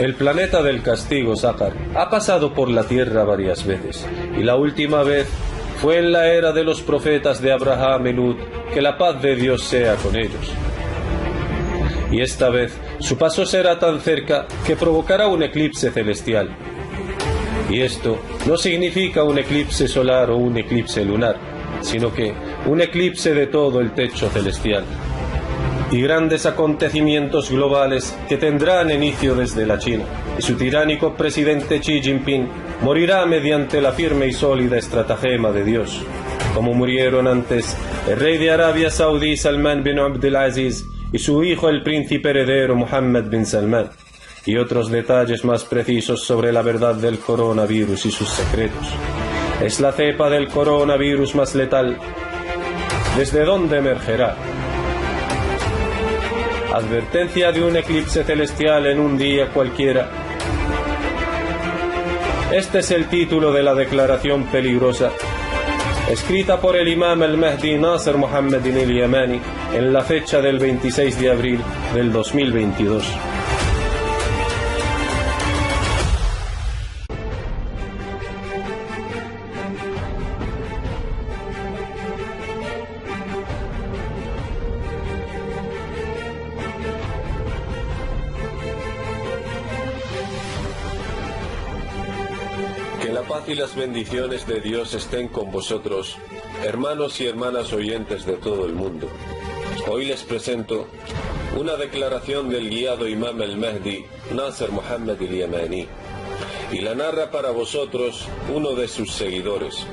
El planeta del castigo, Sácar, ha pasado por la Tierra varias veces, y la última vez fue en la era de los profetas de Abraham y Lut, que la paz de Dios sea con ellos. Y esta vez su paso será tan cerca que provocará un eclipse celestial. Y esto no significa un eclipse solar o un eclipse lunar, sino que un eclipse de todo el techo celestial. Y grandes acontecimientos globales que tendrán inicio desde la China, y su tiránico presidente Xi Jinping morirá mediante la firme y sólida estratagema de Dios, como murieron antes el rey de Arabia Saudí Salman bin Abdulaziz y su hijo el príncipe heredero Mohammed bin Salman, y otros detalles más precisos sobre la verdad del coronavirus y sus secretos. Es la cepa del coronavirus más letal. ¿Desde dónde emergerá? Advertencia de un eclipse celestial en un día cualquiera. Este es el título de la declaración peligrosa, escrita por el imam al-Mahdi Nasser Mohammed al-Yamani en la fecha del 26 de abril del 2022. Que la paz y las bendiciones de Dios estén con vosotros, hermanos y hermanas oyentes de todo el mundo. Hoy les presento una declaración del guiado imam al-Mahdi Nasser Mohammed al-Yamani, y la narra para vosotros uno de sus seguidores.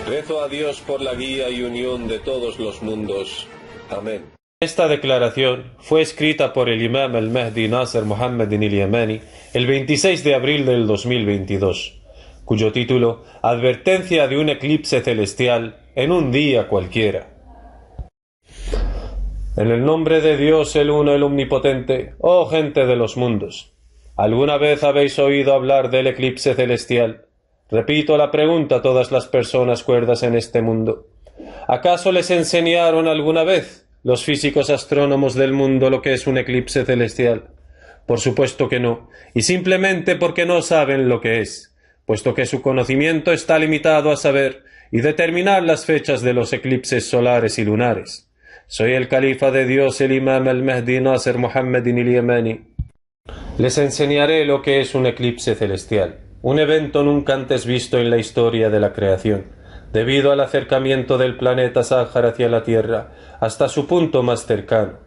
Rezo a Dios por la guía y unión de todos los mundos. Amén. Esta declaración fue escrita por el imam al-Mahdi Nasser Mohammed al-Yamani el 26 de abril del 2022. Cuyo título, Advertencia de un eclipse celestial en un día cualquiera. En el nombre de Dios, el Uno, el Omnipotente, oh gente de los mundos, ¿alguna vez habéis oído hablar del eclipse celestial? Repito la pregunta a todas las personas cuerdas en este mundo. ¿Acaso les enseñaron alguna vez los físicos astrónomos del mundo lo que es un eclipse celestial? Por supuesto que no, y simplemente porque no saben lo que es, puesto que su conocimiento está limitado a saber y determinar las fechas de los eclipses solares y lunares. Soy el califa de Dios, el imam al-Mahdi Nasser Mohammed al-Yamani. Les enseñaré lo que es un eclipse celestial, un evento nunca antes visto en la historia de la creación, debido al acercamiento del planeta Sáhar hacia la Tierra, hasta su punto más cercano.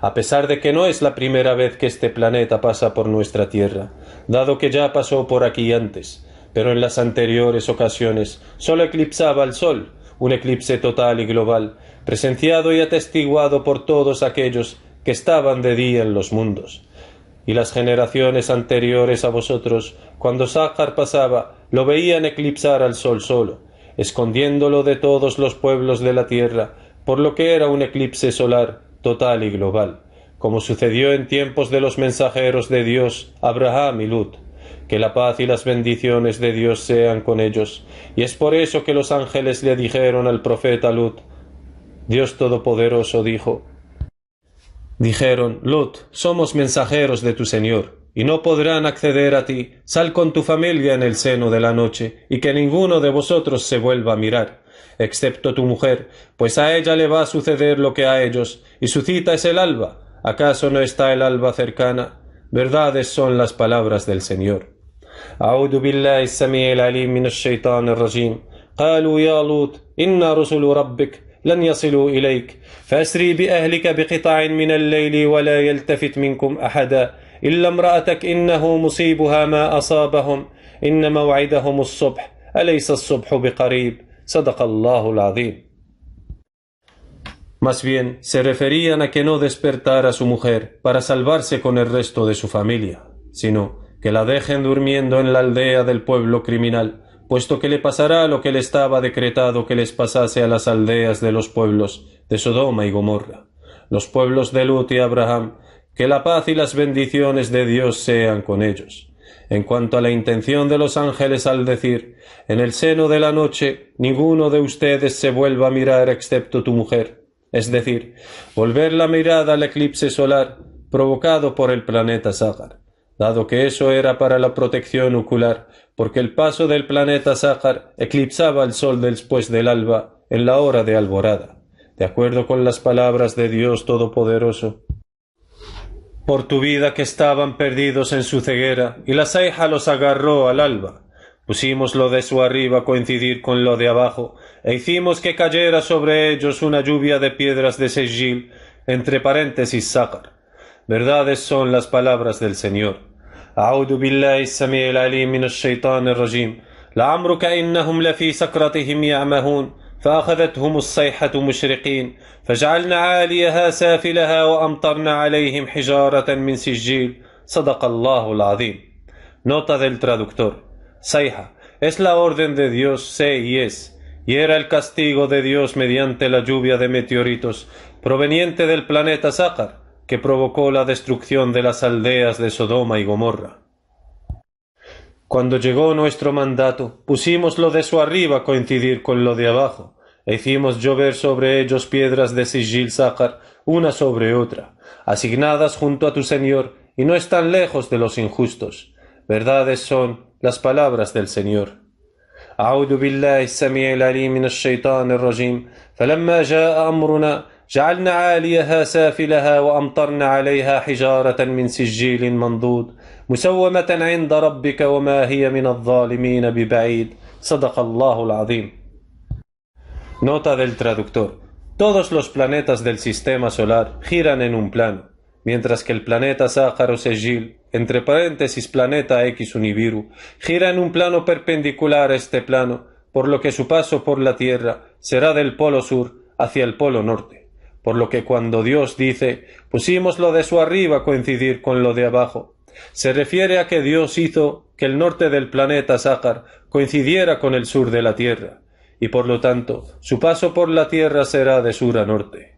A pesar de que no es la primera vez que este planeta pasa por nuestra Tierra, dado que ya pasó por aquí antes, pero en las anteriores ocasiones solo eclipsaba al Sol, un eclipse total y global, presenciado y atestiguado por todos aquellos que estaban de día en los mundos. Y las generaciones anteriores a vosotros, cuando Sáhar pasaba, lo veían eclipsar al Sol solo, escondiéndolo de todos los pueblos de la tierra, por lo que era un eclipse solar total y global, como sucedió en tiempos de los mensajeros de Dios, Abraham y Lut. Que la paz y las bendiciones de Dios sean con ellos, y es por eso que los ángeles le dijeron al profeta Lut, Dios Todopoderoso dijeron, Lut, somos mensajeros de tu Señor, y no podrán acceder a ti, sal con tu familia en el seno de la noche, y que ninguno de vosotros se vuelva a mirar, excepto tu mujer, pues a ella le va a suceder lo que a ellos, y su cita es el alba. ¿Acaso no está el alba cercana? Verdades son las palabras del Señor. أعوذ بالله السميع العليم من الشيطان الرجيم قالوا يا لوط إن رسل ربك لن يصلوا إليك فأسري بأهلك بقطع من الليل ولا يلتفت منكم أحدا إلا امرأتك إنه مصيبها ما أصابهم إن موعدهم الصبح أليس الصبح بقريب صدق الله العظيم. Más bien, se referían a que no despertara a su mujer para salvarse con el resto de su familia, sino que la dejen durmiendo en la aldea del pueblo criminal, puesto que le pasará lo que le estaba decretado que les pasase a las aldeas de los pueblos de Sodoma y Gomorra, los pueblos de Lut y Abraham, que la paz y las bendiciones de Dios sean con ellos. En cuanto a la intención de los ángeles al decir, en el seno de la noche ninguno de ustedes se vuelva a mirar excepto tu mujer, es decir, volver la mirada al eclipse solar provocado por el planeta Sáhar. dado que eso era para la protección ocular, porque el paso del planeta Sájar eclipsaba el sol después del alba en la hora de alborada, de acuerdo con las palabras de Dios Todopoderoso. Por tu vida que estaban perdidos en su ceguera, y la ceja los agarró al alba. Pusimos lo de su arriba a coincidir con lo de abajo, e hicimos que cayera sobre ellos una lluvia de piedras de Sejil, entre paréntesis Sájar. Verdades son las palabras del Señor. أعوذ بالله السميع العليم من الشيطان الرجيم لعمرك إنهم لفي سكرتهم يعمهون فأخذتهم الصيحة مشرقين فجعلنا عاليها سافلها وأمطرنا عليهم حجارة من سجيل صدق الله العظيم. Nota del traductor. Sayha es la orden de Dios, sé y es, y era el castigo de Dios mediante la lluvia de meteoritos proveniente del planeta Sájar, que provocó la destrucción de las aldeas de Sodoma y Gomorra. Cuando llegó nuestro mandato, pusimos lo de su arriba a coincidir con lo de abajo, e hicimos llover sobre ellos piedras de Sijil Sájar, una sobre otra, asignadas junto a tu Señor, y no están lejos de los injustos. Verdades son las palabras del Señor. أعوذ بالله السميع العليم من الشيطان الرجيم فلما جاء أمرنا جعلنا عاليها سافلها وأمطرنا عليها حجارة من سجيل منضود مسومة عند ربك وما هي من الظالمين ببعيد صدق الله العظيم. Nota del traductor. Todos los planetas del sistema solar giran en un plano, mientras que el planeta Sájar o Sejil, entre paréntesis planeta X Univiru, gira en un plano perpendicular a este plano, por lo que su paso por la Tierra será del polo sur hacia el polo norte. Por lo que cuando Dios dice, pusimos lo de su arriba a coincidir con lo de abajo, se refiere a que Dios hizo que el norte del planeta Sájar coincidiera con el sur de la Tierra, y por lo tanto, su paso por la Tierra será de sur a norte.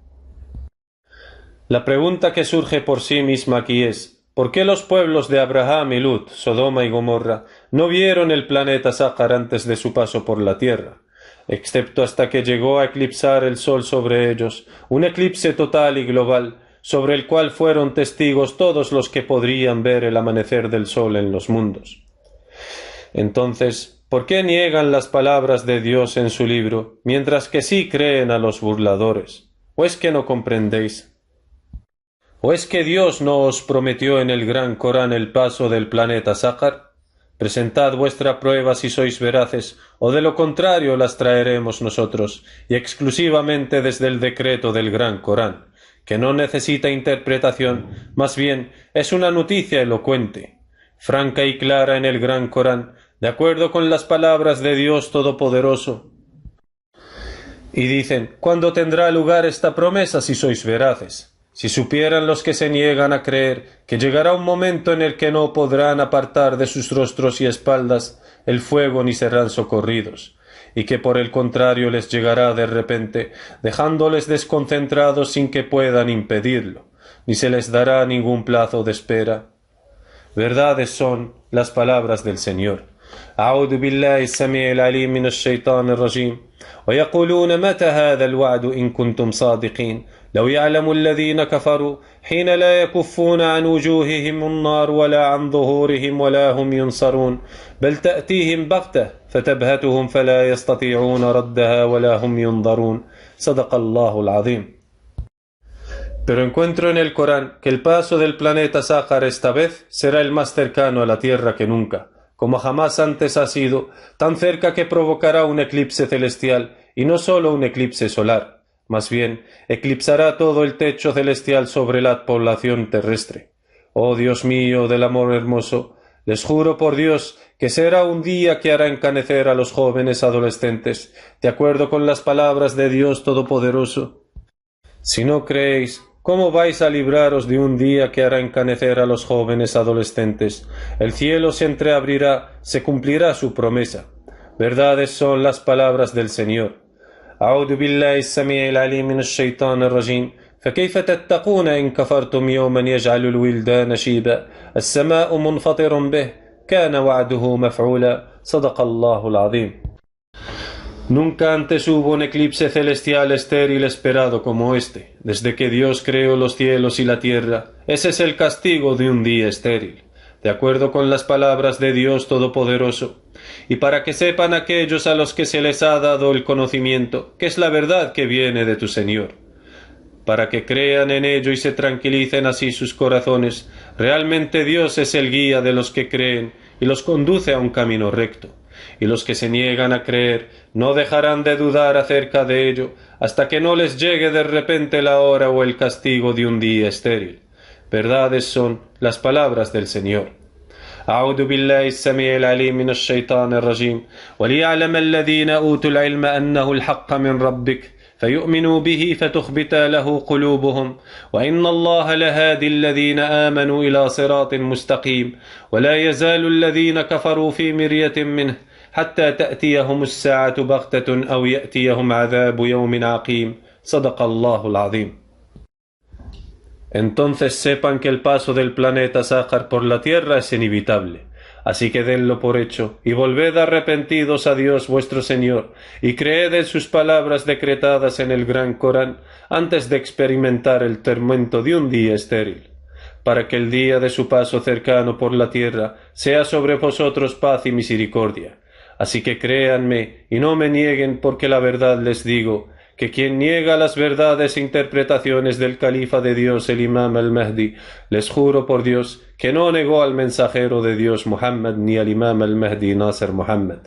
La pregunta que surge por sí misma aquí es, ¿por qué los pueblos de Abraham y Lut, Sodoma y Gomorra, no vieron el planeta Sájar antes de su paso por la Tierra? Excepto hasta que llegó a eclipsar el sol sobre ellos, un eclipse total y global, sobre el cual fueron testigos todos los que podrían ver el amanecer del sol en los mundos. Entonces, ¿por qué niegan las palabras de Dios en su libro, mientras que sí creen a los burladores? ¿O es que no comprendéis? ¿O es que Dios no os prometió en el gran Corán el paso del planeta Sájar? Presentad vuestra prueba si sois veraces, o de lo contrario las traeremos nosotros, y exclusivamente desde el decreto del gran Corán, que no necesita interpretación, más bien es una noticia elocuente, franca y clara en el gran Corán, de acuerdo con las palabras de Dios Todopoderoso. Y dicen, ¿cuándo tendrá lugar esta promesa si sois veraces? Si supieran los que se niegan a creer que llegará un momento en el que no podrán apartar de sus rostros y espaldas el fuego ni serán socorridos, y que por el contrario les llegará de repente, dejándoles desconcentrados sin que puedan impedirlo, ni se les dará ningún plazo de espera. Verdades son las palabras del Señor. أعوذ بالله السميع العليم من الشيطان الرجيم ويقولون متى هذا الوعد إن كنتم صادقين لو يعلم الذين كفروا حين لا يكفون عن وجوههم النار ولا عن ظهورهم ولا هم ينصرون بل تأتيهم بغتة فتبهتهم فلا يستطيعون ردها ولا هم ينظرون صدق الله العظيم. Pero encuentro en el Corán que el paso del planeta Sájar esta vez será el más cercano a la Tierra que nunca, como jamás antes ha sido, tan cerca que provocará un eclipse celestial, y no solo un eclipse solar, más bien, eclipsará todo el techo celestial sobre la población terrestre. Oh Dios mío del amor hermoso, les juro por Dios que será un día que hará encanecer a los jóvenes adolescentes, de acuerdo con las palabras de Dios Todopoderoso. Si no creéis, ¿cómo vais a libraros de un día que hará encanecer a los jóvenes adolescentes? El cielo se entreabrirá, se cumplirá su promesa. Verdades son las palabras del Señor. أعوذ بالله السميع العليم من الشيطان الرجيم فكيف تتقون إن كفرتم يوما يجعل الولدان شيبا السماء منفطر به كان وعده مفعولا صدق الله العظيم. Nunca antes hubo un eclipse celestial estéril esperado como este, desde que Dios creó los cielos y la tierra. Ese es el castigo de un día estéril. de acuerdo con las palabras de Dios Todopoderoso, y para que sepan aquellos a los que se les ha dado el conocimiento, que es la verdad que viene de tu Señor, para que crean en ello y se tranquilicen así sus corazones. Realmente Dios es el guía de los que creen y los conduce a un camino recto. Y los que se niegan a creer no dejarán de dudar acerca de ello hasta que no les llegue de repente la hora o el castigo de un día estéril. Verdades son las palabras del Señor. أعوذ بالله السميع العليم من الشيطان الرجيم وليعلم الذين أوتوا العلم أنه الحق من ربك فيؤمنوا به فتخبت له قلوبهم وإن الله لهادي الذين آمنوا إلى صراط مستقيم ولا يزال الذين كفروا في مرية منه حتى تأتيهم الساعة بغتة أو يأتيهم عذاب يوم عقيم صدق الله العظيم. Entonces sepan que el paso del planeta Sájar por la Tierra es inevitable. Así que denlo por hecho, y volved arrepentidos a Dios vuestro Señor, y creed en sus palabras decretadas en el Gran Corán, antes de experimentar el tormento de un día estéril, para que el día de su paso cercano por la tierra sea sobre vosotros paz y misericordia. Así que créanme, y no me nieguen, porque la verdad les digo, que quien niega las verdades e interpretaciones del califa de Dios, el Imam al-Mahdi, les juro por Dios que no negó al mensajero de Dios Muhammad ni al Imam al-Mahdi Nasser Muhammad,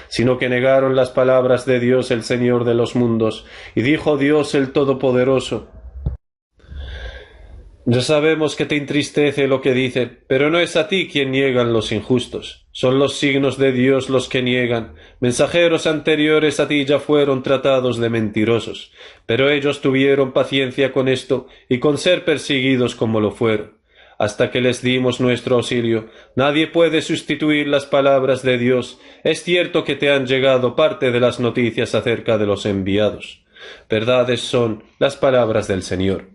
sino que negaron las palabras de Dios el Señor de los mundos, y dijo Dios el Todopoderoso: ya sabemos que te entristece lo que dicen, pero no es a ti quien niegan los injustos. Son los signos de Dios los que niegan. Mensajeros anteriores a ti ya fueron tratados de mentirosos, pero ellos tuvieron paciencia con esto y con ser perseguidos como lo fueron, hasta que les dimos nuestro auxilio. Nadie puede sustituir las palabras de Dios. Es cierto que te han llegado parte de las noticias acerca de los enviados. Verdades son las palabras del Señor.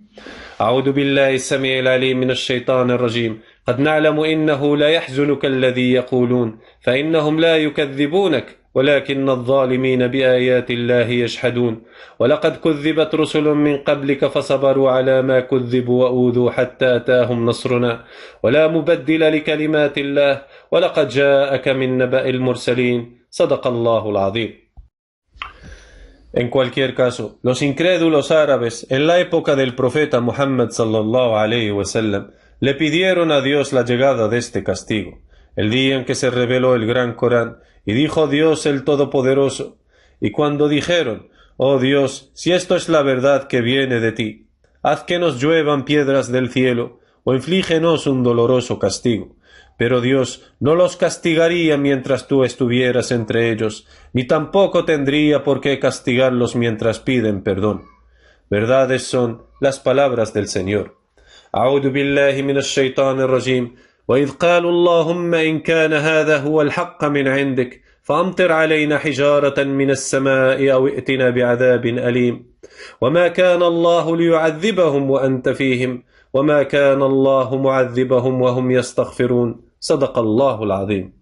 أعوذ بالله السميع العليم من الشيطان الرجيم قد نعلم إنه لا يحزنك الذي يقولون فإنهم لا يكذبونك ولكن الظالمين بآيات الله يجحدون ولقد كذبت رسل من قبلك فصبروا على ما كذبوا وأوذوا حتى أتاهم نصرنا ولا مبدل لكلمات الله ولقد جاءك من نبأ المرسلين صدق الله العظيم. En cualquier caso, los incrédulos árabes, en la época del profeta Muhammad sallallahu alayhi wa sallam, le pidieron a Dios la llegada de este castigo, el día en que se reveló el Gran Corán, y dijo Dios el Todopoderoso, y cuando dijeron: oh Dios, si esto es la verdad que viene de ti, haz que nos lluevan piedras del cielo, o inflígenos un doloroso castigo. Pero Dios no los castigaría mientras tú estuvieras entre ellos, ni tampoco tendría por qué castigarlos mientras piden perdón. Verdades son las palabras del Señor. أعوذ بالله من الشيطان الرجيم وإذ قالوا اللهم إن كان هذا هو الحق من عندك فأمطر علينا حجارة من السماء أو ائتنا بعذاب أليم وما كان الله ليعذبهم وأنت فيهم وما كان الله معذبهم وهم يستغفرون صدق الله العظيم.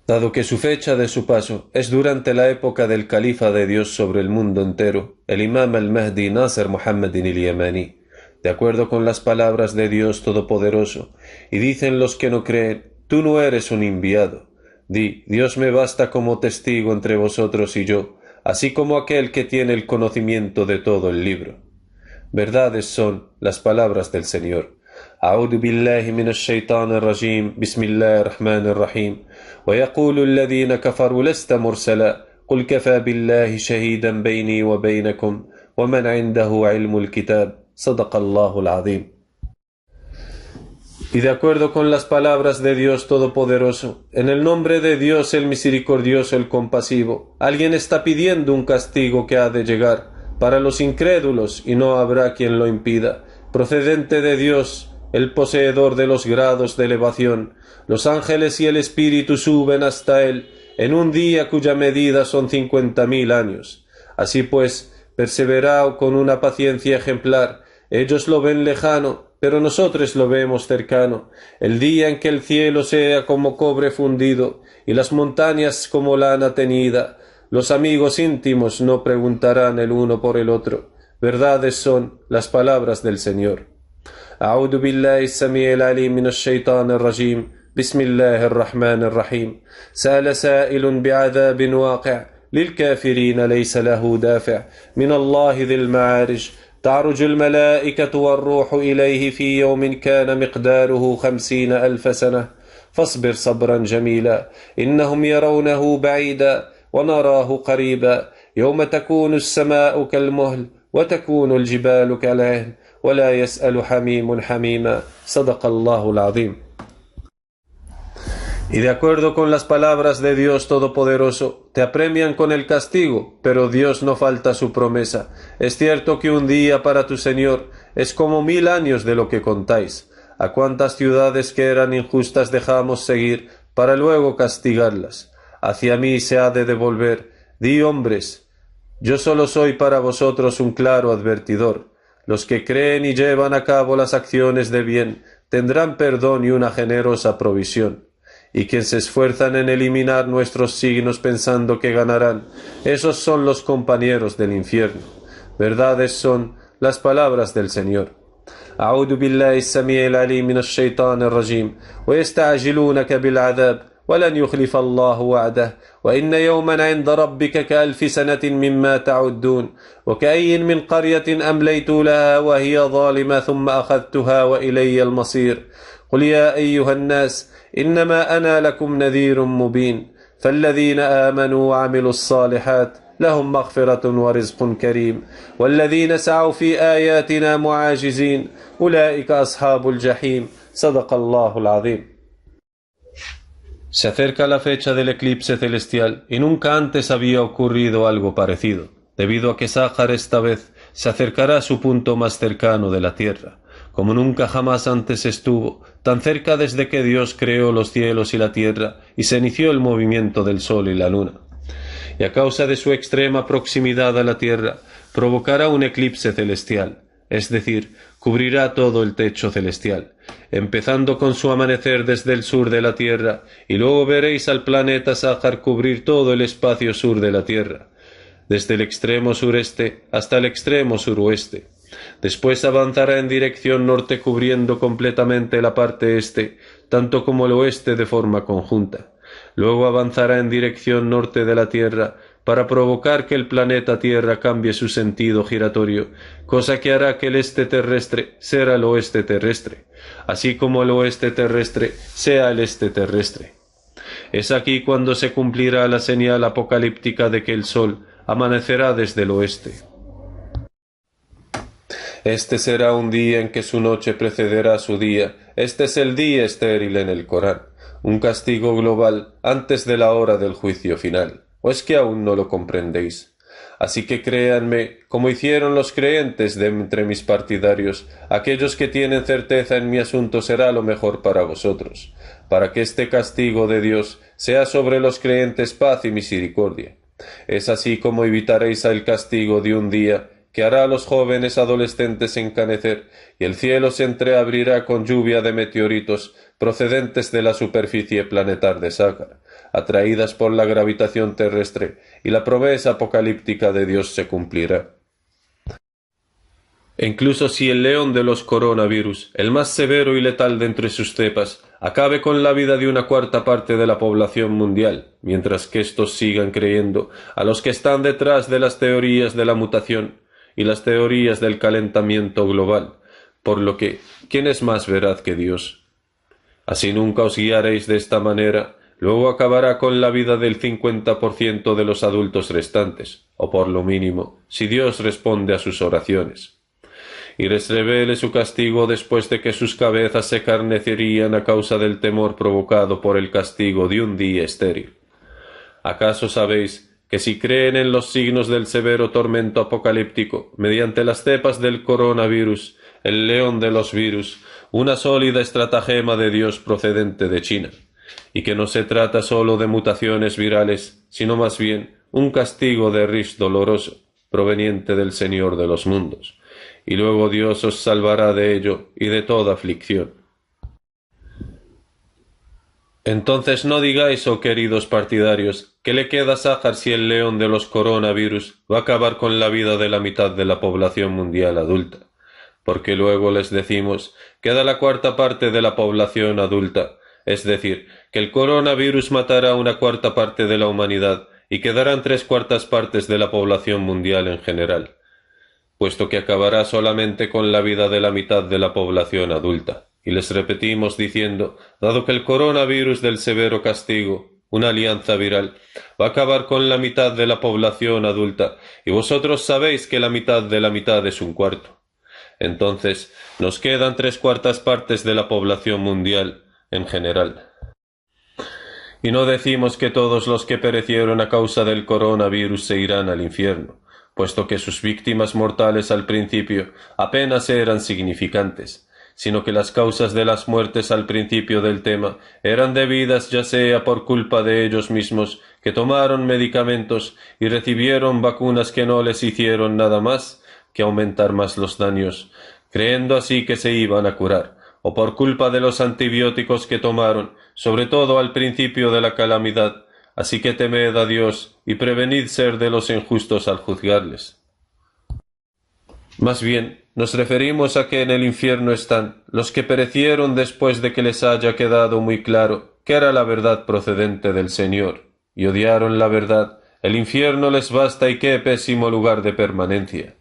Dado que su fecha de su paso es durante la época del califa de Dios sobre el mundo entero, el Imam al-Mahdi Nasser Muhammad al-Yamani, de acuerdo con las palabras de Dios Todopoderoso, y dicen los que no creen: tú no eres un enviado. Di: Dios me basta como testigo entre vosotros y yo, así como aquel que tiene el conocimiento de todo el libro. Verdades son las palabras del Señor. أعوذ بالله من الشيطان الرجيم بسم الله الرحمن الرحيم ويقول الذين كفروا لست مرسلا قل كفى بالله شهيدا بيني وبينكم ومن عنده علم الكتاب صدق الله العظيم. Y de acuerdo con las palabras de Dios Todopoderoso, en el nombre de Dios el Misericordioso, el Compasivo, alguien está pidiendo un castigo que ha de llegar para los incrédulos y no habrá quien lo impida, procedente de Dios, el poseedor de los grados de elevación. Los ángeles y el Espíritu suben hasta él en un día cuya medida son 50.000 años. Así pues, perseverad con una paciencia ejemplar. Ellos lo ven lejano, pero nosotros lo vemos cercano. El día en que el cielo sea como cobre fundido y las montañas como lana teñida, los amigos íntimos no preguntarán el uno por el otro. Verdades son las palabras del Señor. أعوذ بالله السميع العليم من الشيطان الرجيم بسم الله الرحمن الرحيم سأل سائل بعذاب واقع للكافرين ليس له دافع من الله ذي المعارج تعرج الملائكة والروح إليه في يوم كان مقداره 50,000 سنة فاصبر صبرا جميلا إنهم يرونه بعيدا ونراه قريبا يوم تكون السماء كالمهل وتكون الجبال كالعهن ولا يسأل حميم حميما صدق الله العظيم. Y de acuerdo con las palabras de Dios Todopoderoso, te apremian con el castigo, pero Dios no falta a su promesa. Es cierto que un día para tu Señor es como 1000 años de lo que contáis. ¿A cuántas ciudades que eran injustas dejamos seguir para luego castigarlas? Hacia mí se ha de devolver. Di, hombres, yo solo soy para vosotros un claro advertidor. Los que creen y llevan a cabo las acciones de bien tendrán perdón y una generosa provisión. Y quienes se esfuerzan en eliminar nuestros signos pensando que ganarán, esos son los compañeros del infierno. Verdades son las palabras del Señor. أعوذ بالله السميع العليم من الشيطان الرجيم ويستعجلونك بالعذاب ولن يخلف الله وعده وإن يوما عند ربك كألف سنة مما تعدون وكأي من قرية أمليت لها وهي ظالمة ثم أخذتها وإلي المصير قل يا أيها الناس إنما أنا لكم نذير مبين فالذين آمنوا وعملوا الصالحات لهم مغفرة ورزق كريم والذين سعوا في آياتنا معاجزين أولئك أصحاب الجحيم صدق الله العظيم. Se acerca la fecha del eclipse celestial y nunca antes había ocurrido algo parecido, debido a que Sájar esta vez se acercará a su punto más cercano de la Tierra, como nunca jamás antes estuvo, tan cerca desde que Dios creó los cielos y la tierra y se inició el movimiento del Sol y la Luna. Y a causa de su extrema proximidad a la Tierra, provocará un eclipse celestial, es decir, cubrirá todo el techo celestial, empezando con su amanecer desde el sur de la Tierra, y luego veréis al planeta Sájar cubrir todo el espacio sur de la Tierra, desde el extremo sureste hasta el extremo suroeste. Después avanzará en dirección norte cubriendo completamente la parte este, tanto como el oeste de forma conjunta. Luego avanzará en dirección norte de la Tierra para provocar que el planeta Tierra cambie su sentido giratorio, cosa que hará que el este terrestre sea el oeste terrestre, así como el oeste terrestre sea el este terrestre. Es aquí cuando se cumplirá la señal apocalíptica de que el Sol amanecerá desde el oeste. Este será un día en que su noche precederá a su día. Este es el día estéril en el Corán, un castigo global antes de la hora del juicio final. ¿O es que aún no lo comprendéis? Así que créanme, como hicieron los creyentes de entre mis partidarios, aquellos que tienen certeza en mi asunto será lo mejor para vosotros, para que este castigo de Dios sea sobre los creyentes paz y misericordia. Es así como evitaréis el castigo de un día que hará a los jóvenes adolescentes encanecer, y el cielo se entreabrirá con lluvia de meteoritos procedentes de la superficie planetar de Sácar, atraídas por la gravitación terrestre, y la promesa apocalíptica de Dios se cumplirá. E incluso si el león de los coronavirus, el más severo y letal de entre sus cepas, acabe con la vida de una cuarta parte de la población mundial, mientras que estos sigan creyendo a los que están detrás de las teorías de la mutación y las teorías del calentamiento global, por lo que, ¿quién es más veraz que Dios? Así nunca os guiaréis de esta manera, luego acabará con la vida del 50% de los adultos restantes, o por lo mínimo, si Dios responde a sus oraciones. Y les revele su castigo después de que sus cabezas se carnecerían a causa del temor provocado por el castigo de un día estéril. ¿Acaso sabéis que si creen en los signos del severo tormento apocalíptico, mediante las cepas del coronavirus, el león de los virus, una sólida estratagema de Dios procedente de China, y que no se trata sólo de mutaciones virales, sino más bien un castigo de Rish doloroso, proveniente del Señor de los mundos, y luego Dios os salvará de ello y de toda aflicción? Entonces no digáis, oh queridos partidarios, que le queda a Sájar si el león de los coronavirus va a acabar con la vida de la mitad de la población mundial adulta. porque luego les decimos, queda la cuarta parte de la población adulta, es decir, que el coronavirus matará una cuarta parte de la humanidad y quedarán tres cuartas partes de la población mundial en general, puesto que acabará solamente con la vida de la mitad de la población adulta. Y les repetimos diciendo, dado que el coronavirus del severo castigo, una alianza viral, va a acabar con la mitad de la población adulta, y vosotros sabéis que la mitad de la mitad es un cuarto. Entonces, nos quedan tres cuartas partes de la población mundial en general. Y no decimos que todos los que perecieron a causa del coronavirus se irán al infierno, puesto que sus víctimas mortales al principio apenas eran significantes, sino que las causas de las muertes al principio del tema eran debidas ya sea por culpa de ellos mismos, que tomaron medicamentos y recibieron vacunas que no les hicieron nada más que aumentar más los daños, creyendo así que se iban a curar, o por culpa de los antibióticos que tomaron, sobre todo al principio de la calamidad. Así que temed a Dios y prevenid ser de los injustos al juzgarles. Más bien, nos referimos a que en el infierno están los que perecieron después de que les haya quedado muy claro que era la verdad procedente del Señor, y odiaron la verdad. El infierno les basta y qué pésimo lugar de permanencia.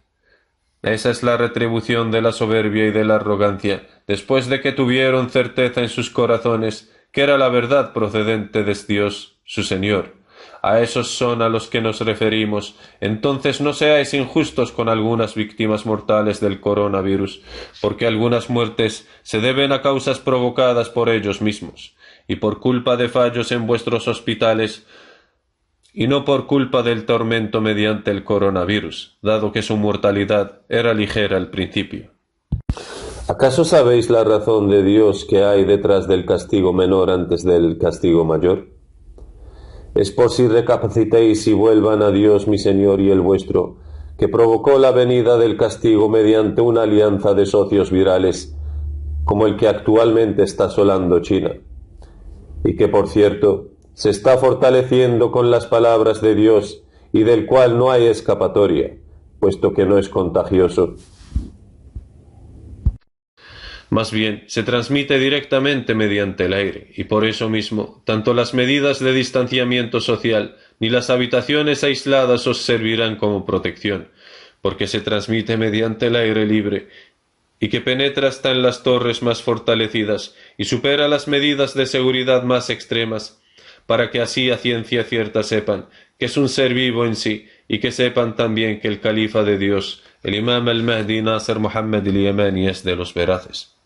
Esa es la retribución de la soberbia y de la arrogancia, después de que tuvieron certeza en sus corazones que era la verdad procedente de Dios, su Señor. A esos son a los que nos referimos. Entonces no seáis injustos con algunas víctimas mortales del coronavirus, porque algunas muertes se deben a causas provocadas por ellos mismos, y por culpa de fallos en vuestros hospitales, y no por culpa del tormento mediante el coronavirus, dado que su mortalidad era ligera al principio. ¿Acaso sabéis la razón de Dios que hay detrás del castigo menor antes del castigo mayor? Es por si recapacitéis y vuelvan a Dios mi Señor y el vuestro, que provocó la venida del castigo mediante una alianza de socios virales, como el que actualmente está asolando China, y que, por cierto, se está fortaleciendo con las palabras de Dios y del cual no hay escapatoria, puesto que no es contagioso. Más bien, se transmite directamente mediante el aire, y por eso mismo, tanto las medidas de distanciamiento social ni las habitaciones aisladas os servirán como protección, porque se transmite mediante el aire libre, y que penetra hasta en las torres más fortalecidas, y supera las medidas de seguridad más extremas, para que así a ciencia cierta sepan que es un ser vivo en sí, y que sepan también que el califa de Dios, el imam al-Mahdi Nasser Muhammad al-Yamani, es de los veraces.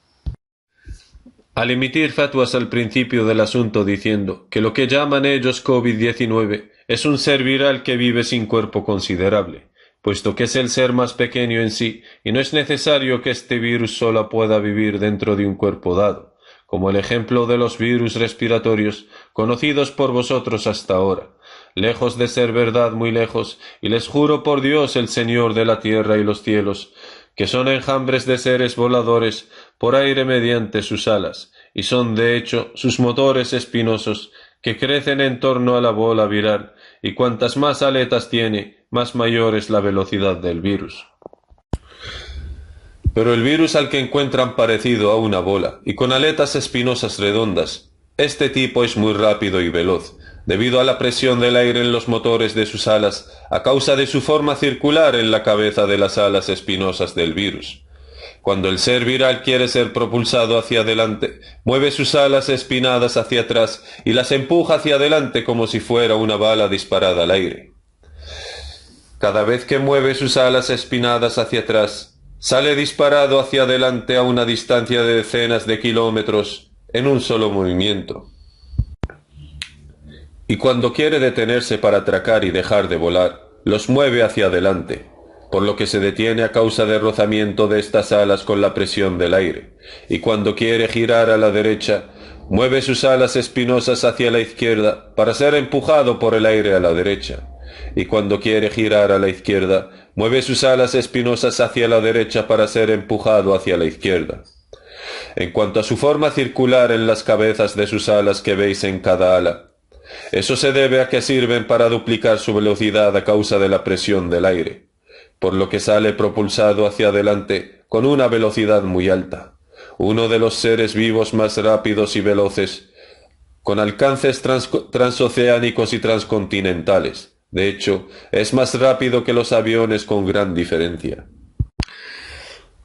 Al emitir fatwas al principio del asunto diciendo que lo que llaman ellos COVID-19 es un ser viral que vive sin cuerpo considerable, puesto que es el ser más pequeño en sí, y no es necesario que este virus solo pueda vivir dentro de un cuerpo dado, como el ejemplo de los virus respiratorios conocidos por vosotros hasta ahora, lejos de ser verdad muy lejos, y les juro por Dios el Señor de la tierra y los cielos, que son enjambres de seres voladores por aire mediante sus alas, y son de hecho sus motores espinosos que crecen en torno a la bola viral, y cuantas más aletas tiene, más mayor es la velocidad del virus. Pero el virus al que encuentran parecido a una bola, y con aletas espinosas redondas, este tipo es muy rápido y veloz, debido a la presión del aire en los motores de sus alas, a causa de su forma circular en la cabeza de las alas espinosas del virus. Cuando el ser viral quiere ser propulsado hacia adelante, mueve sus alas espinadas hacia atrás y las empuja hacia adelante como si fuera una bala disparada al aire. Cada vez que mueve sus alas espinadas hacia atrás, sale disparado hacia adelante a una distancia de decenas de kilómetros en un solo movimiento. Y cuando quiere detenerse para atracar y dejar de volar, los mueve hacia adelante, por lo que se detiene a causa del rozamiento de estas alas con la presión del aire, y cuando quiere girar a la derecha, mueve sus alas espinosas hacia la izquierda para ser empujado por el aire a la derecha, y cuando quiere girar a la izquierda, mueve sus alas espinosas hacia la derecha para ser empujado hacia la izquierda. En cuanto a su forma circular en las cabezas de sus alas que veis en cada ala, eso se debe a que sirven para duplicar su velocidad a causa de la presión del aire, por lo que sale propulsado hacia adelante con una velocidad muy alta, uno de los seres vivos más rápidos y veloces, con alcances transoceánicos y transcontinentales. De hecho, es más rápido que los aviones con gran diferencia.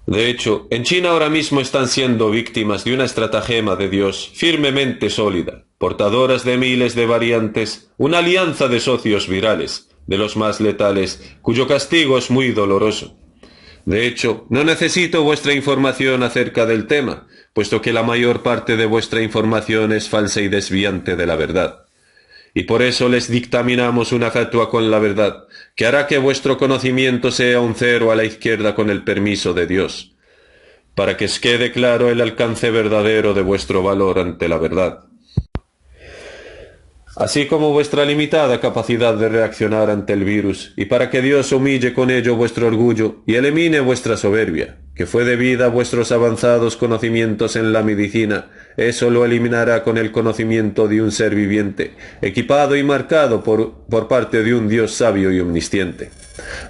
De hecho, en China ahora mismo están siendo víctimas de una estratagema de Dios firmemente sólida, portadoras de miles de variantes, una alianza de socios virales, de los más letales, cuyo castigo es muy doloroso. De hecho, no necesito vuestra información acerca del tema, puesto que la mayor parte de vuestra información es falsa y desviante de la verdad. Y por eso les dictaminamos una fatua con la verdad, que hará que vuestro conocimiento sea un cero a la izquierda con el permiso de Dios, para que os quede claro el alcance verdadero de vuestro valor ante la verdad, así como vuestra limitada capacidad de reaccionar ante el virus, y para que Dios humille con ello vuestro orgullo y elimine vuestra soberbia, que fue debida a vuestros avanzados conocimientos en la medicina. Eso lo eliminará con el conocimiento de un ser viviente, equipado y marcado por parte de un Dios sabio y omnisciente.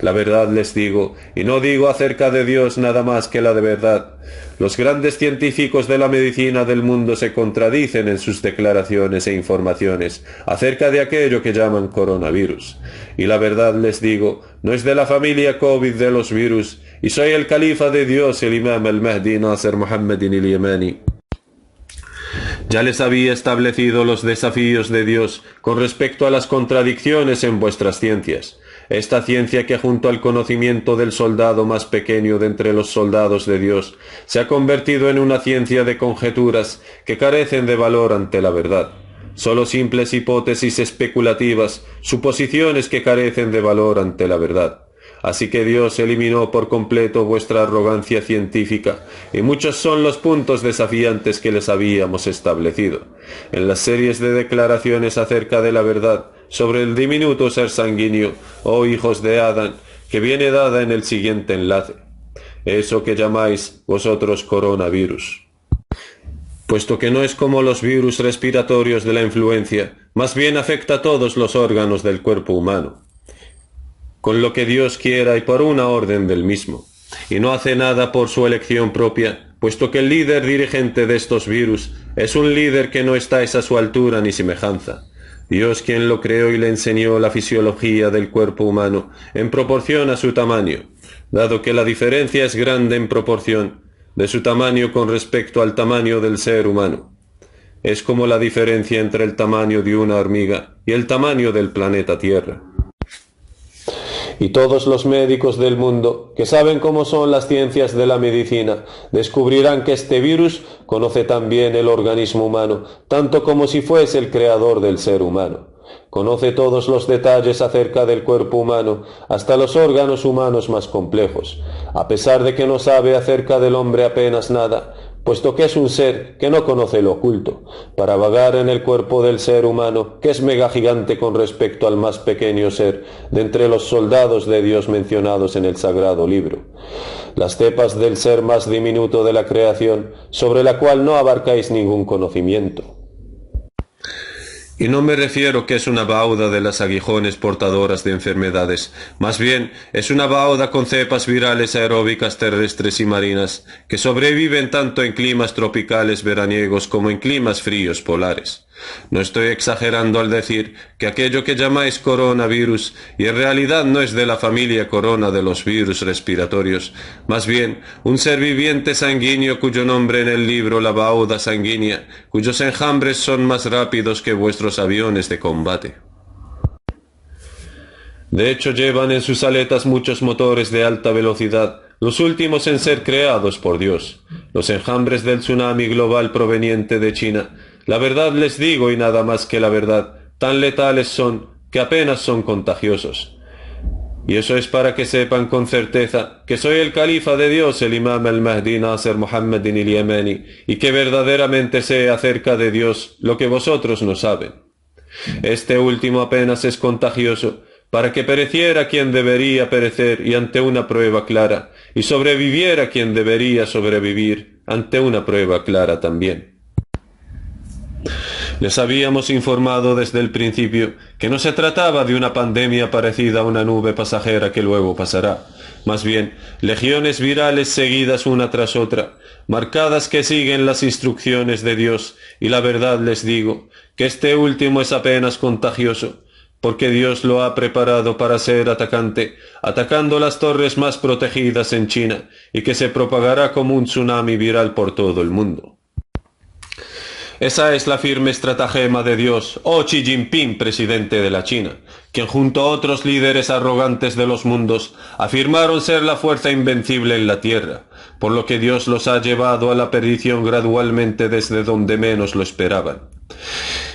La verdad les digo, y no digo acerca de Dios nada más que la de verdad. Los grandes científicos de la medicina del mundo se contradicen en sus declaraciones e informaciones acerca de aquello que llaman coronavirus. Y la verdad les digo, no es de la familia COVID de los virus, y soy el califa de Dios, el imam al-Mahdi Nasser Muhammadin al-Yamani. Ya les había establecido los desafíos de Dios con respecto a las contradicciones en vuestras ciencias. Esta ciencia que junto al conocimiento del soldado más pequeño de entre los soldados de Dios se ha convertido en una ciencia de conjeturas que carecen de valor ante la verdad. Solo simples hipótesis especulativas, suposiciones que carecen de valor ante la verdad. Así que Dios eliminó por completo vuestra arrogancia científica, y muchos son los puntos desafiantes que les habíamos establecido. En las series de declaraciones acerca de la verdad sobre el diminuto ser sanguíneo, oh hijos de Adán, que viene dada en el siguiente enlace. Eso que llamáis vosotros coronavirus. Puesto que no es como los virus respiratorios de la influencia, más bien afecta a todos los órganos del cuerpo humano, con lo que Dios quiera y por una orden del mismo, y no hace nada por su elección propia, puesto que el líder dirigente de estos virus es un líder que no estáis a su altura ni semejanza. Dios, quien lo creó y le enseñó la fisiología del cuerpo humano en proporción a su tamaño, dado que la diferencia es grande en proporción de su tamaño con respecto al tamaño del ser humano. Es como la diferencia entre el tamaño de una hormiga y el tamaño del planeta Tierra. Y todos los médicos del mundo, que saben cómo son las ciencias de la medicina, descubrirán que este virus conoce también el organismo humano, tanto como si fuese el creador del ser humano. Conoce todos los detalles acerca del cuerpo humano, hasta los órganos humanos más complejos, a pesar de que no sabe acerca del hombre apenas nada, puesto que es un ser que no conoce lo oculto, para vagar en el cuerpo del ser humano, que es mega gigante con respecto al más pequeño ser de entre los soldados de Dios mencionados en el sagrado libro. Las cepas del ser más diminuto de la creación, sobre la cual no abarcáis ningún conocimiento. Y no me refiero que es una bauda de las aguijones portadoras de enfermedades, más bien es una bauda con cepas virales aeróbicas terrestres y marinas, que sobreviven tanto en climas tropicales veraniegos como en climas fríos polares. No estoy exagerando al decir que aquello que llamáis coronavirus, y en realidad no es de la familia corona de los virus respiratorios, más bien un ser viviente sanguíneo cuyo nombre en el libro la bauda sanguínea, cuyos enjambres son más rápidos que vuestros aviones de combate. De hecho, llevan en sus aletas muchos motores de alta velocidad, los últimos en ser creados por Dios, los enjambres del tsunami global proveniente de China. La verdad les digo, y nada más que la verdad, tan letales son que apenas son contagiosos. Y eso es para que sepan con certeza que soy el califa de Dios, el imam al-Mahdi Nasser Muhammadin al-Yamani, y que verdaderamente sé acerca de Dios lo que vosotros no saben. Este último apenas es contagioso, para que pereciera quien debería perecer y ante una prueba clara, y sobreviviera quien debería sobrevivir ante una prueba clara también. Les habíamos informado desde el principio que no se trataba de una pandemia parecida a una nube pasajera que luego pasará. Más bien, legiones virales seguidas una tras otra, marcadas que siguen las instrucciones de Dios, y la verdad les digo, que este último es apenas contagioso, porque Dios lo ha preparado para ser atacante, atacando las torres más protegidas en China, y que se propagará como un tsunami viral por todo el mundo. Esa es la firme estratagema de Dios, oh Xi Jinping, presidente de la China, quien junto a otros líderes arrogantes de los mundos afirmaron ser la fuerza invencible en la tierra, por lo que Dios los ha llevado a la perdición gradualmente desde donde menos lo esperaban.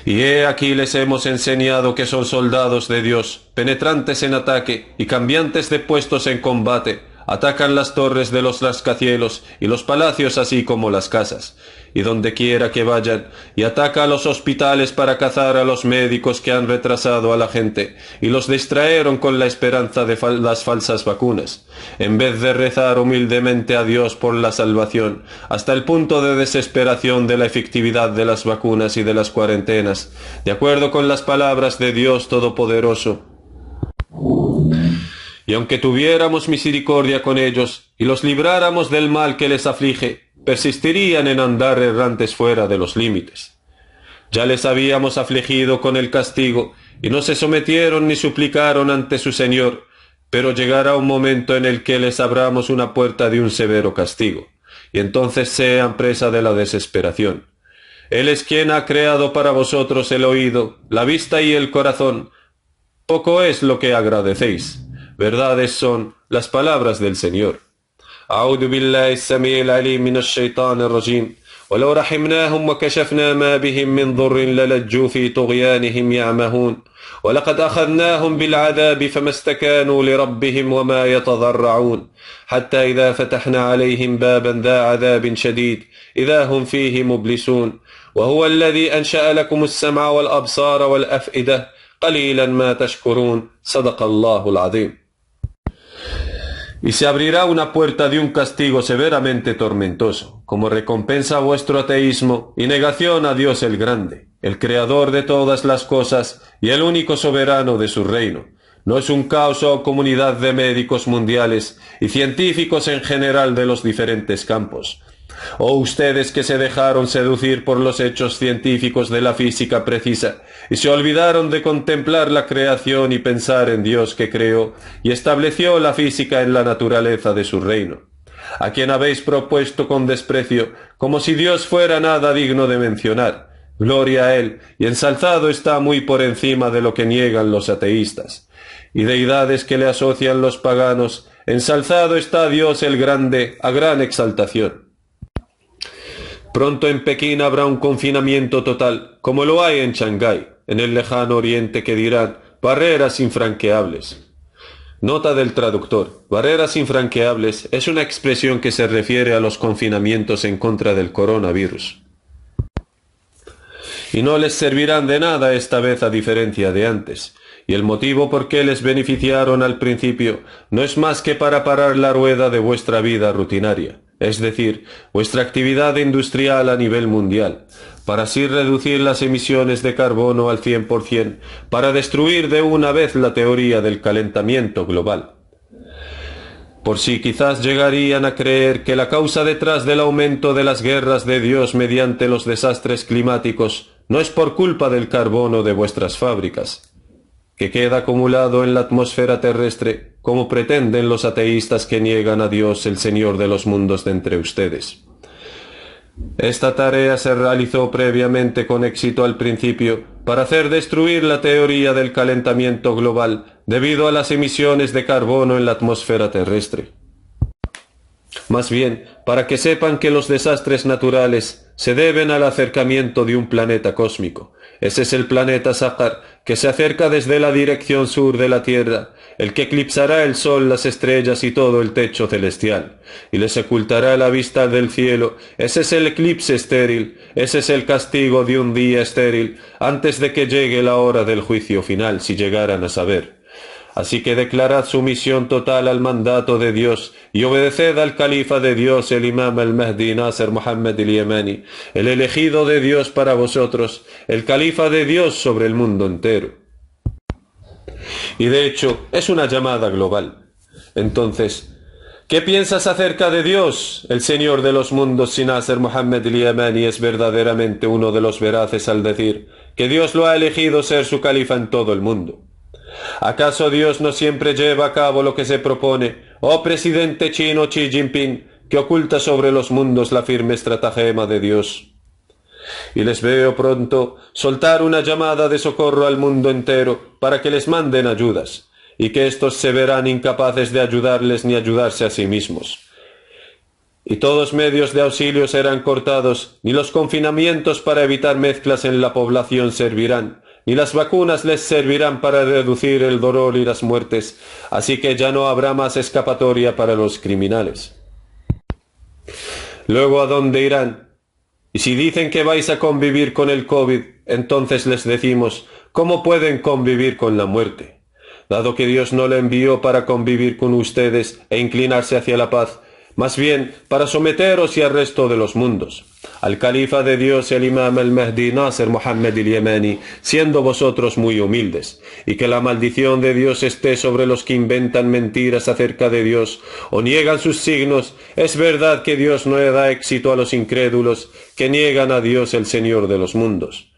Y he aquí les hemos enseñado que son soldados de Dios, penetrantes en ataque y cambiantes de puestos en combate, atacan las torres de los rascacielos y los palacios así como las casas, y donde quiera que vayan, y ataca a los hospitales para cazar a los médicos que han retrasado a la gente, y los distrajeron con la esperanza de las falsas vacunas, en vez de rezar humildemente a Dios por la salvación, hasta el punto de desesperación de la efectividad de las vacunas y de las cuarentenas, de acuerdo con las palabras de Dios Todopoderoso. Y aunque tuviéramos misericordia con ellos, y los libráramos del mal que les aflige, persistirían en andar errantes fuera de los límites. Ya les habíamos afligido con el castigo, y no se sometieron ni suplicaron ante su Señor, pero llegará un momento en el que les abramos una puerta de un severo castigo, y entonces sean presa de la desesperación. Él es quien ha creado para vosotros el oído, la vista y el corazón. Poco es lo que agradecéis. Verdades son las palabras del Señor. أعوذ بالله السميع العليم من الشيطان الرجيم ولو رحمناهم وكشفنا ما بهم من ضر للجوا في طغيانهم يعمهون ولقد أخذناهم بالعذاب فما استكانوا لربهم وما يتضرعون حتى إذا فتحنا عليهم بابا ذا عذاب شديد إذا هم فيه مبلسون وهو الذي أنشأ لكم السمع والأبصار والأفئدة قليلا ما تشكرون صدق الله العظيم. Y se abrirá una puerta de un castigo severamente tormentoso, como recompensa a vuestro ateísmo y negación a Dios el Grande, el Creador de todas las cosas y el único soberano de su reino. No es un caos o comunidad de médicos mundiales y científicos en general de los diferentes campos. Oh ustedes que se dejaron seducir por los hechos científicos de la física precisa y se olvidaron de contemplar la creación y pensar en Dios que creó y estableció la física en la naturaleza de su reino, a quien habéis propuesto con desprecio como si Dios fuera nada digno de mencionar. Gloria a Él, y ensalzado está muy por encima de lo que niegan los ateístas, y deidades que le asocian los paganos, ensalzado está Dios el Grande a gran exaltación. Pronto en Pekín habrá un confinamiento total, como lo hay en Shanghái, en el lejano oriente, que dirán barreras infranqueables. Nota del traductor. Barreras infranqueables es una expresión que se refiere a los confinamientos en contra del coronavirus. Y no les servirán de nada esta vez a diferencia de antes. Y el motivo por qué les beneficiaron al principio no es más que para parar la rueda de vuestra vida rutinaria, es decir, vuestra actividad industrial a nivel mundial, para así reducir las emisiones de carbono al 100%, para destruir de una vez la teoría del calentamiento global. Por si quizás llegarían a creer que la causa detrás del aumento de las guerras de Dios mediante los desastres climáticos no es por culpa del carbono de vuestras fábricas, que queda acumulado en la atmósfera terrestre, como pretenden los ateístas que niegan a Dios, el Señor de los mundos, de entre ustedes. Esta tarea se realizó previamente con éxito al principio para hacer destruir la teoría del calentamiento global debido a las emisiones de carbono en la atmósfera terrestre. Más bien, para que sepan que los desastres naturales se deben al acercamiento de un planeta cósmico. Ese es el planeta Saqar, que se acerca desde la dirección sur de la Tierra, el que eclipsará el sol, las estrellas y todo el techo celestial, y les ocultará la vista del cielo. Ese es el eclipse estéril, ese es el castigo de un día estéril, antes de que llegue la hora del juicio final, si llegaran a saber. Así que declarad sumisión total al mandato de Dios y obedeced al califa de Dios, el imam al-Mahdi Nasser Muhammad al-Yamani, el elegido de Dios para vosotros, el califa de Dios sobre el mundo entero. Y de hecho, es una llamada global. Entonces, ¿qué piensas acerca de Dios? El Señor de los mundos, si Nasser Muhammad al-Yamani es verdaderamente uno de los veraces al decir que Dios lo ha elegido ser su califa en todo el mundo. ¿Acaso Dios no siempre lleva a cabo lo que se propone, oh presidente chino Xi Jinping, que oculta sobre los mundos la firme estratagema de Dios? Y les veo pronto soltar una llamada de socorro al mundo entero para que les manden ayudas, y que éstos se verán incapaces de ayudarles ni ayudarse a sí mismos. Y todos medios de auxilio serán cortados, ni los confinamientos para evitar mezclas en la población servirán, ni las vacunas les servirán para reducir el dolor y las muertes, así que ya no habrá más escapatoria para los criminales. Luego, ¿a dónde irán? Y si dicen que vais a convivir con el COVID, entonces les decimos, ¿cómo pueden convivir con la muerte? Dado que Dios no le envió para convivir con ustedes e inclinarse hacia la paz, más bien para someteros y al resto de los mundos. Al califa de Dios, el imam al-Mahdi Nasser Muhammad al-Yamani, siendo vosotros muy humildes, y que la maldición de Dios esté sobre los que inventan mentiras acerca de Dios o niegan sus signos. Es verdad que Dios no da éxito a los incrédulos que niegan a Dios, el Señor de los mundos.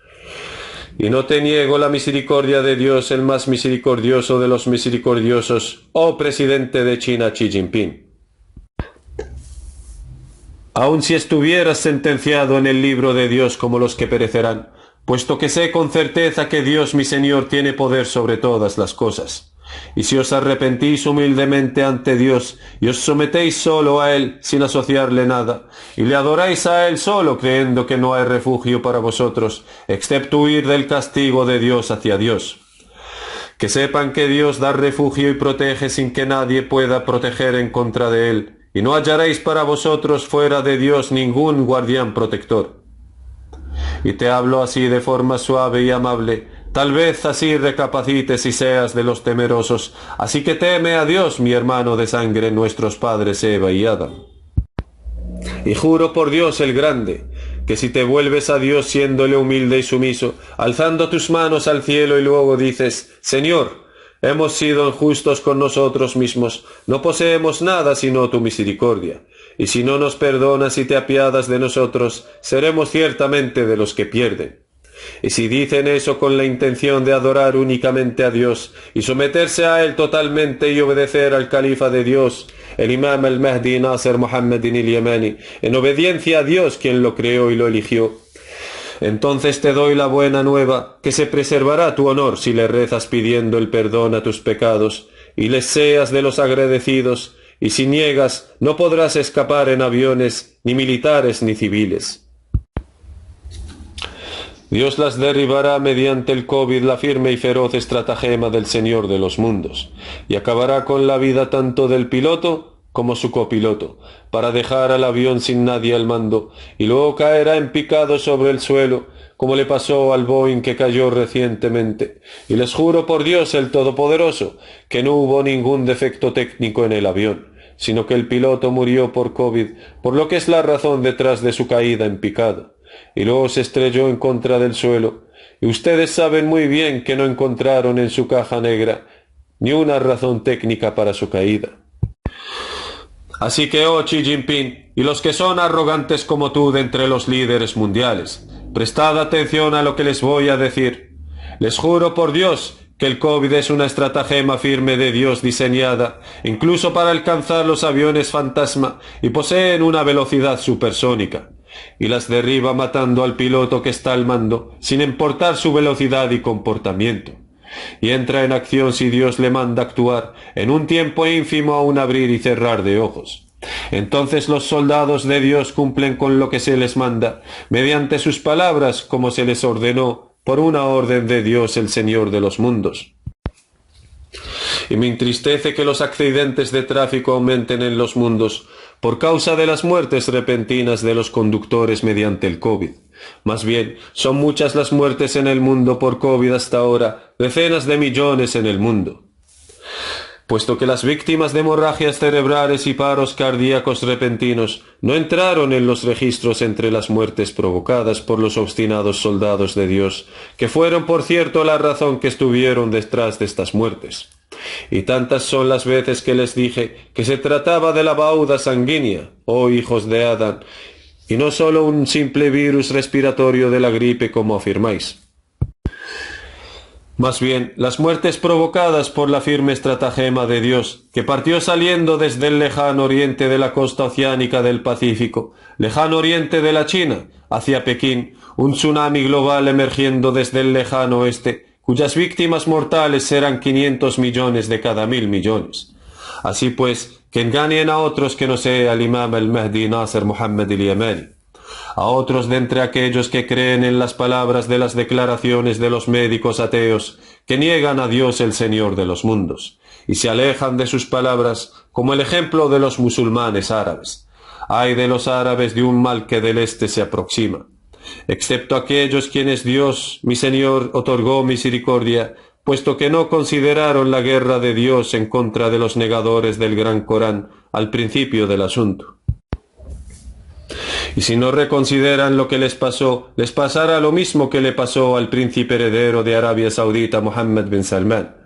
Y no te niego la misericordia de Dios, el más misericordioso de los misericordiosos, oh presidente de China Xi Jinping. Aun si estuvieras sentenciado en el libro de Dios como los que perecerán, puesto que sé con certeza que Dios mi Señor tiene poder sobre todas las cosas. Y si os arrepentís humildemente ante Dios, y os sometéis solo a Él, sin asociarle nada, y le adoráis a Él solo, creyendo que no hay refugio para vosotros, excepto huir del castigo de Dios hacia Dios. Que sepan que Dios da refugio y protege sin que nadie pueda proteger en contra de Él, y no hallaréis para vosotros fuera de Dios ningún guardián protector. Y te hablo así de forma suave y amable, tal vez así recapacites y seas de los temerosos, así que teme a Dios, mi hermano de sangre, nuestros padres Eva y Adán. Y juro por Dios el grande, que si te vuelves a Dios siéndole humilde y sumiso, alzando tus manos al cielo y luego dices, Señor, hemos sido injustos con nosotros mismos, no poseemos nada sino tu misericordia, y si no nos perdonas y te apiadas de nosotros, seremos ciertamente de los que pierden. Y si dicen eso con la intención de adorar únicamente a Dios, y someterse a Él totalmente y obedecer al califa de Dios, el imam al-Mahdi Nasser Muhammad al-Yamani, en obediencia a Dios quien lo creó y lo eligió, entonces te doy la buena nueva, que se preservará tu honor si le rezas pidiendo el perdón a tus pecados, y les seas de los agradecidos, y si niegas, no podrás escapar en aviones, ni militares ni civiles. Dios las derribará mediante el COVID, la firme y feroz estratagema del Señor de los mundos, y acabará con la vida tanto del piloto como su copiloto, para dejar al avión sin nadie al mando, y luego caerá en picado sobre el suelo, como le pasó al Boeing que cayó recientemente. Y les juro por Dios el Todopoderoso, que no hubo ningún defecto técnico en el avión, sino que el piloto murió por COVID, por lo que es la razón detrás de su caída en picado. Y luego se estrelló en contra del suelo, y ustedes saben muy bien que no encontraron en su caja negra ni una razón técnica para su caída. Así que, oh Xi Jinping, y los que son arrogantes como tú de entre los líderes mundiales, prestad atención a lo que les voy a decir. Les juro por Dios que el COVID es una estratagema firme de Dios diseñada, incluso para alcanzar los aviones fantasma, y poseen una velocidad supersónica, y las derriba matando al piloto que está al mando, sin importar su velocidad y comportamiento. Y entra en acción si Dios le manda actuar, en un tiempo ínfimo a un abrir y cerrar de ojos. Entonces los soldados de Dios cumplen con lo que se les manda, mediante sus palabras, como se les ordenó, por una orden de Dios el Señor de los mundos. Y me entristece que los accidentes de tráfico aumenten en los mundos, por causa de las muertes repentinas de los conductores mediante el COVID. Más bien, son muchas las muertes en el mundo por COVID hasta ahora, decenas de millones en el mundo. puesto que las víctimas de hemorragias cerebrales y paros cardíacos repentinos no entraron en los registros entre las muertes provocadas por los obstinados soldados de Dios, que fueron por cierto la razón que estuvieron detrás de estas muertes. Y tantas son las veces que les dije que se trataba de la bauda sanguínea, oh hijos de Adán, y no sólo un simple virus respiratorio de la gripe como afirmáis. Más bien, las muertes provocadas por la firme estratagema de Dios, que partió saliendo desde el lejano oriente de la costa oceánica del Pacífico, lejano oriente de la China, hacia Pekín, un tsunami global emergiendo desde el lejano oeste, cuyas víctimas mortales serán 500 millones de cada 1000 millones. Así pues, que engañen a otros que no sea el imam al-Mahdi Nasser Muhammad al-Yamani, a otros de entre aquellos que creen en las palabras de las declaraciones de los médicos ateos, que niegan a Dios el Señor de los mundos, y se alejan de sus palabras, como el ejemplo de los musulmanes árabes. Ay de los árabes de un mal que del este se aproxima, excepto aquellos quienes Dios, mi Señor, otorgó misericordia, puesto que no consideraron la guerra de Dios en contra de los negadores del Gran Corán al principio del asunto. Y si no reconsideran lo que les pasó, les pasará lo mismo que le pasó al príncipe heredero de Arabia Saudita, Mohammed bin Salman.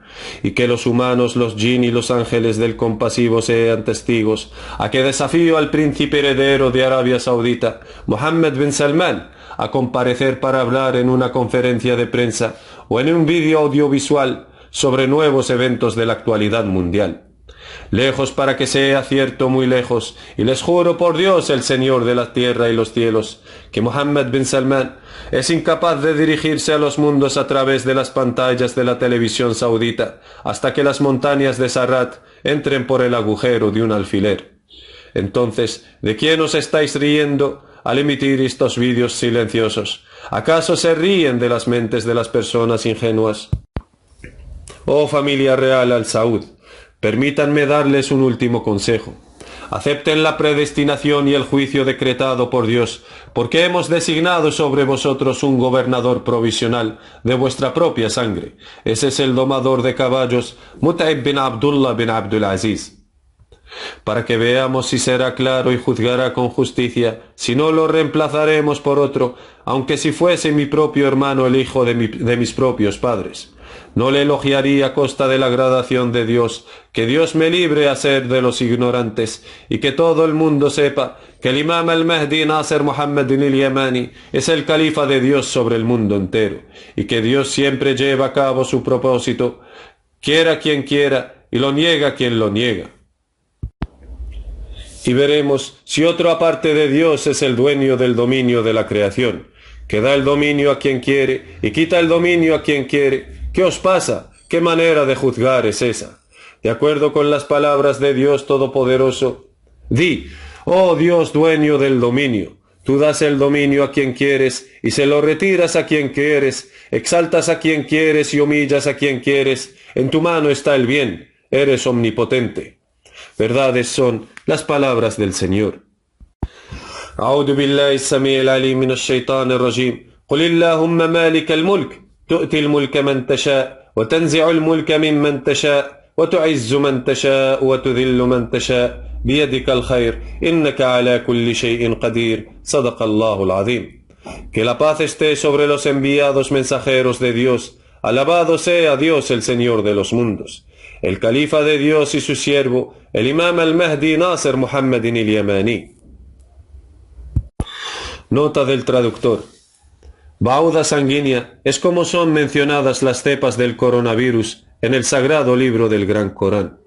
Y que los humanos, los jinn y los ángeles del compasivo sean testigos, a que desafío al príncipe heredero de Arabia Saudita, Mohammed bin Salman, a comparecer para hablar en una conferencia de prensa o en un vídeo audiovisual sobre nuevos eventos de la actualidad mundial. Lejos para que sea cierto, muy lejos, y les juro por Dios, el Señor de la tierra y los cielos, que Mohammed bin Salman es incapaz de dirigirse a los mundos a través de las pantallas de la televisión saudita, hasta que las montañas de Sarat entren por el agujero de un alfiler. Entonces, ¿de quién os estáis riendo al emitir estos vídeos silenciosos? ¿Acaso se ríen de las mentes de las personas ingenuas? Oh familia real al Saud, permítanme darles un último consejo. Acepten la predestinación y el juicio decretado por Dios, porque hemos designado sobre vosotros un gobernador provisional de vuestra propia sangre. Ese es el domador de caballos, Mut'ib bin Abdullah bin Abdul Aziz. Para que veamos si será claro y juzgará con justicia, si no lo reemplazaremos por otro, aunque si fuese mi propio hermano el hijo de mis propios padres. No le elogiaría a costa de la gradación de Dios, que Dios me libre a ser de los ignorantes, y que todo el mundo sepa que el imam al-Mahdi Nasser Muhammad al-Yamani es el califa de Dios sobre el mundo entero, y que Dios siempre lleva a cabo su propósito, quiera quien quiera, y lo niega quien lo niega. Y veremos si otro aparte de Dios es el dueño del dominio de la creación, que da el dominio a quien quiere y quita el dominio a quien quiere. ¿Qué os pasa? ¿Qué manera de juzgar es esa? De acuerdo con las palabras de Dios Todopoderoso, di, oh Dios dueño del dominio, tú das el dominio a quien quieres y se lo retiras a quien quieres, exaltas a quien quieres y humillas a quien quieres, en tu mano está el bien, eres omnipotente. Verdades son las palabras del Señor. A'udhu billahi as-sami'il 'alim minash shaitanir rajim. Qul illahumma malikal mulk تؤتي الملك من تشاء وتنزع الملك ممن تشاء وتعز من تشاء وتذل من تشاء بيدك الخير إنك على كل شيء قدير صدق الله العظيم. Que la paz esté sobre los enviados mensajeros de Dios. Alabado sea Dios el Señor de los mundos, el califa de Dios y su siervo, el imam al-Mahdi Nasser Muhammad al-Yamani. Nota del traductor. Bauda sanguínea es como son mencionadas las cepas del coronavirus en el sagrado libro del Gran Corán.